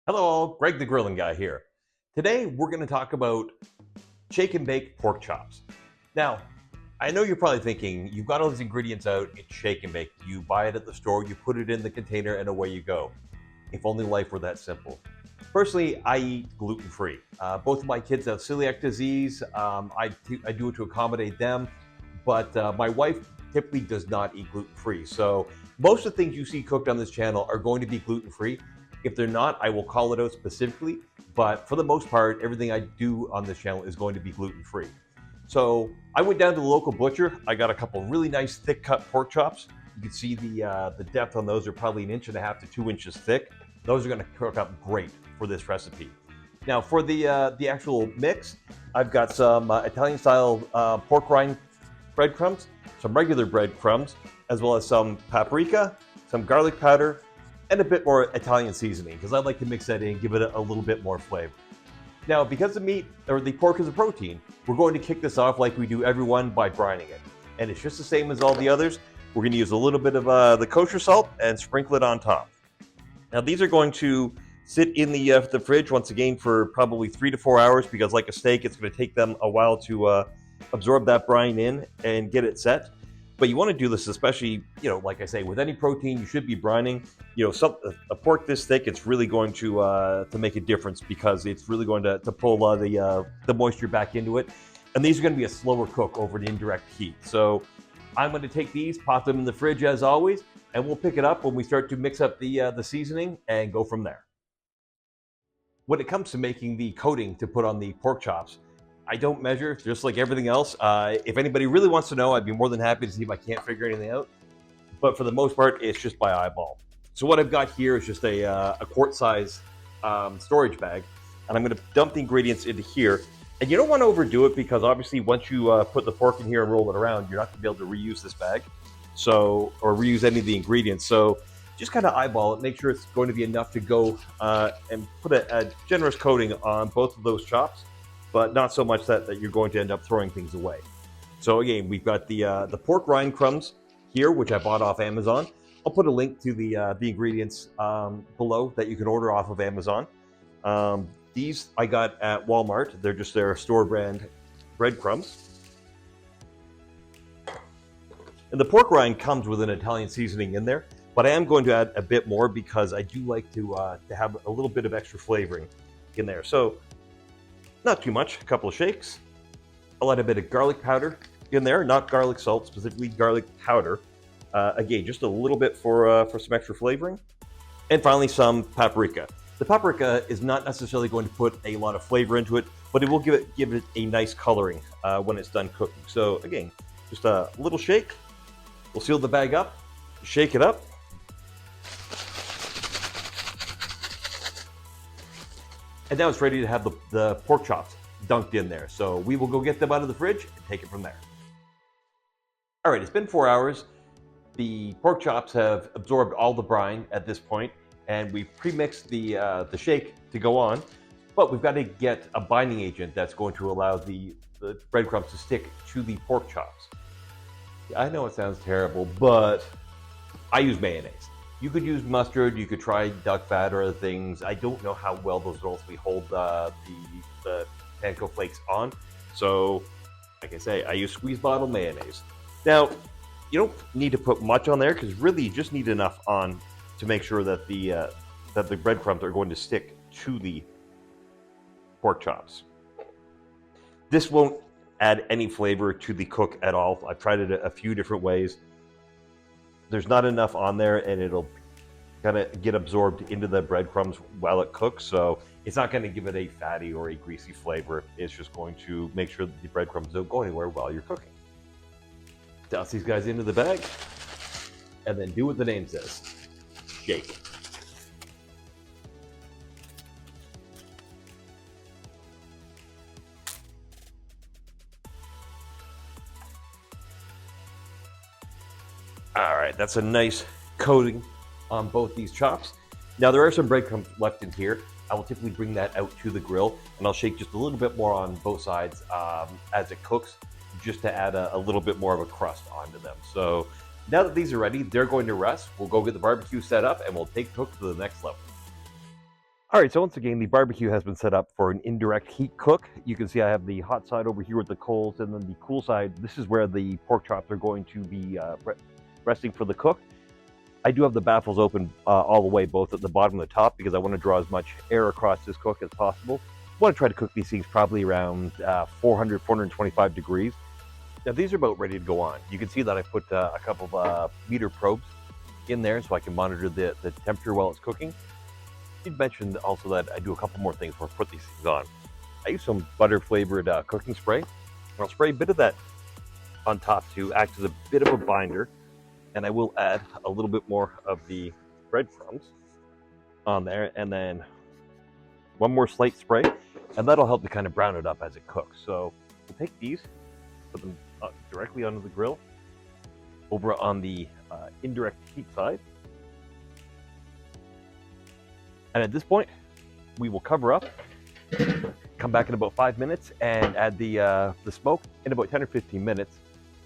Hello all, Greg the Grilling Guy here. Today we're going to talk about shake and bake pork chops. Now, I know you're probably thinking, you've got all these ingredients out, it's shake and bake. You buy it at the store, you put it in the container, and away you go. If only life were that simple. Personally, I eat gluten-free. Both of my kids have celiac disease. I do it to accommodate them, but my wife typically does not eat gluten-free. So most of the things you see cooked on this channel are going to be gluten-free. If they're not, I will call it out specifically. But for the most part, everything I do on this channel is going to be gluten-free. So I went down to the local butcher. I got a couple really nice thick cut pork chops. You can see the depth on those are probably 1.5 to 2 inches thick. Those are going to cook up great for this recipe. Now for the actual mix, I've got some Italian style pork rind breadcrumbs, some regular breadcrumbs, as well as some paprika, some garlic powder, and a bit more Italian seasoning because I like to mix that in and give it a little bit more flavor. Now, because the meat or the pork is a protein, we're going to kick this off like we do every one by brining it. And it's just the same as all the others. We're going to use a little bit of the kosher salt and sprinkle it on top. Now, these are going to sit in the fridge once again for probably 3 to 4 hours because, like a steak, it's going to take them a while to absorb that brine in and get it set. But you want to do this, especially, like I say, with any protein, you should be brining. A pork this thick, it's really going to make a difference because it's really going to pull a lot of the moisture back into it. And these are going to be a slower cook over the indirect heat. So I'm going to take these, pop them in the fridge as always, and we'll pick it up when we start to mix up the seasoning and go from there. When it comes to making the coating to put on the pork chops, I don't measure, just like everything else. If anybody really wants to know, I'd be more than happy to see if I can't figure anything out. But for the most part, it's just by eyeball. So what I've got here is just a quart size storage bag, and I'm going to dump the ingredients into here. And you don't want to overdo it because obviously once you put the pork in here and roll it around, you're not going to be able to reuse this bag, or reuse any of the ingredients. So just kind of eyeball it, make sure it's going to be enough to go and put a generous coating on both of those chops, but not so much that you're going to end up throwing things away. So again, we've got the pork rind crumbs here, which I bought off Amazon. I'll put a link to the ingredients below that you can order off of Amazon. These I got at Walmart. They're just their store brand breadcrumbs. And the pork rind comes with an Italian seasoning in there, but I am going to add a bit more because I do like to have a little bit of extra flavoring in there. So not too much, a couple of shakes. I'll add a bit of garlic powder in there, not garlic salt, specifically garlic powder. Again, just a little bit for some extra flavoring. And finally, some paprika. The paprika is not necessarily going to put a lot of flavor into it, but it will give it a nice coloring when it's done cooking. So again, just a little shake. We'll seal the bag up, shake it up. And now it's ready to have the pork chops dunked in there. So we will go get them out of the fridge and take it from there. All right, it's been 4 hours. The pork chops have absorbed all the brine at this point, and we've pre-mixed the shake to go on. But we've got to get a binding agent that's going to allow the breadcrumbs to stick to the pork chops. I know it sounds terrible, but I use mayonnaise. You could use mustard, you could try duck fat or other things. I don't know how well those will ultimately hold the panko flakes on. So, like I say, I use squeeze bottle mayonnaise. Now, you don't need to put much on there because really you just need enough on to make sure that the breadcrumbs are going to stick to the pork chops. This won't add any flavor to the cook at all. I've tried it a few different ways. There's not enough on there, and it'll kind of get absorbed into the breadcrumbs while it cooks. So it's not going to give it a fatty or a greasy flavor. It's just going to make sure that the breadcrumbs don't go anywhere while you're cooking. Toss these guys into the bag, and then do what the name says. Shake. All right, that's a nice coating on both these chops. Now there are some breadcrumbs left in here. I will typically bring that out to the grill, and I'll shake just a little bit more on both sides as it cooks, just to add a little bit more of a crust onto them. So now that these are ready, they're going to rest. We'll go get the barbecue set up, and we'll take cook to the next level. All right, so once again, the barbecue has been set up for an indirect heat cook. You can see I have the hot side over here with the coals, and then the cool side, this is where the pork chops are going to be resting for the cook. I do have the baffles open all the way, both at the bottom and the top, because I want to draw as much air across this cook as possible. I want to try to cook these things probably around 400, 425 degrees. Now these are about ready to go on. You can see that I put a couple of meter probes in there so I can monitor the temperature while it's cooking. You mentioned also that I do a couple more things before I put these things on. I use some butter flavored cooking spray. I'll spray a bit of that on top to act as a bit of a binder, and I will add a little bit more of the breadcrumbs on there, and then one more slight spray, and that'll help to kind of brown it up as it cooks. So we'll take these, put them directly onto the grill over on the indirect heat side. And at this point, we will cover up, come back in about 5 minutes, and add the smoke in about 10 or 15 minutes.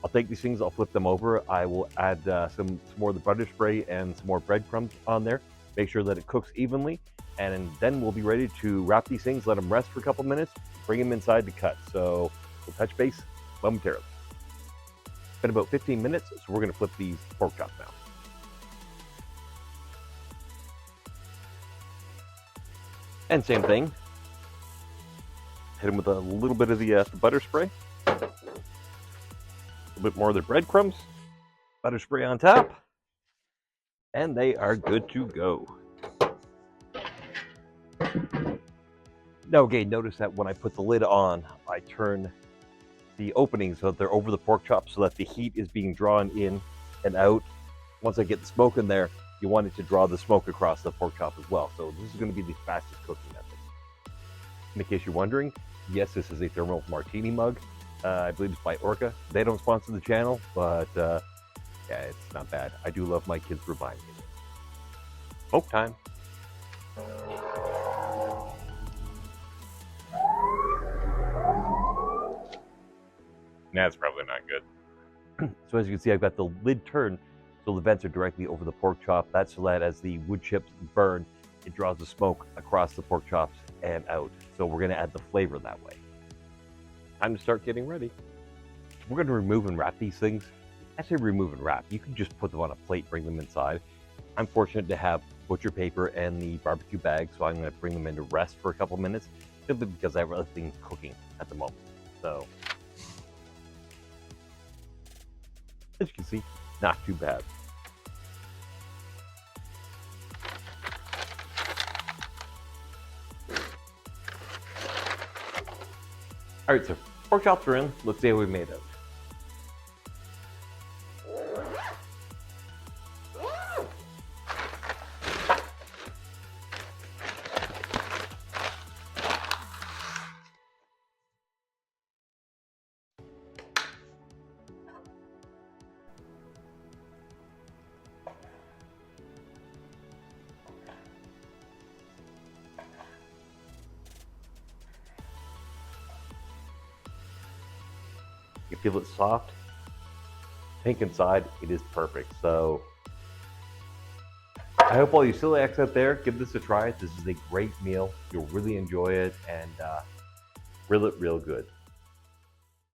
I'll take these things, I'll flip them over. I will add some more of the butter spray and some more breadcrumbs on there. Make sure that it cooks evenly, and then we'll be ready to wrap these things, let them rest for a couple minutes, bring them inside to cut. So we'll touch base momentarily. It's been about 15 minutes, so we're gonna flip these pork chops now. And same thing, hit them with a little bit of the butter spray, a little bit more of the breadcrumbs, butter spray on top, and they are good to go. Now again, notice that when I put the lid on, I turn the openings so that they're over the pork chops so that the heat is being drawn in and out. Once I get the smoke in there, you want it to draw the smoke across the pork chop as well. So this is going to be the fastest cooking method. In case you're wondering, yes, this is a thermal martini mug. I believe it's by Orca. They don't sponsor the channel, but yeah, it's not bad. I do love my kids for buying it. Smoke time. That's probably not good. So as you can see, I've got the lid turned so the vents are directly over the pork chop. That's so that as the wood chips burn, it draws the smoke across the pork chops and out. So we're going to add the flavor that way. Time to start getting ready. We're going to remove and wrap these things. I say remove and wrap. You can just put them on a plate, bring them inside. I'm fortunate to have butcher paper and the barbecue bag, so I'm going to bring them into rest for a couple minutes, simply because I have other things cooking at the moment. So, as you can see, not too bad. All right, so pork chops are in. Let's see how we made it. You feel it soft, pink inside. It is perfect. So I hope all you celiacs out there give this a try. This is a great meal. You'll really enjoy it, and real good.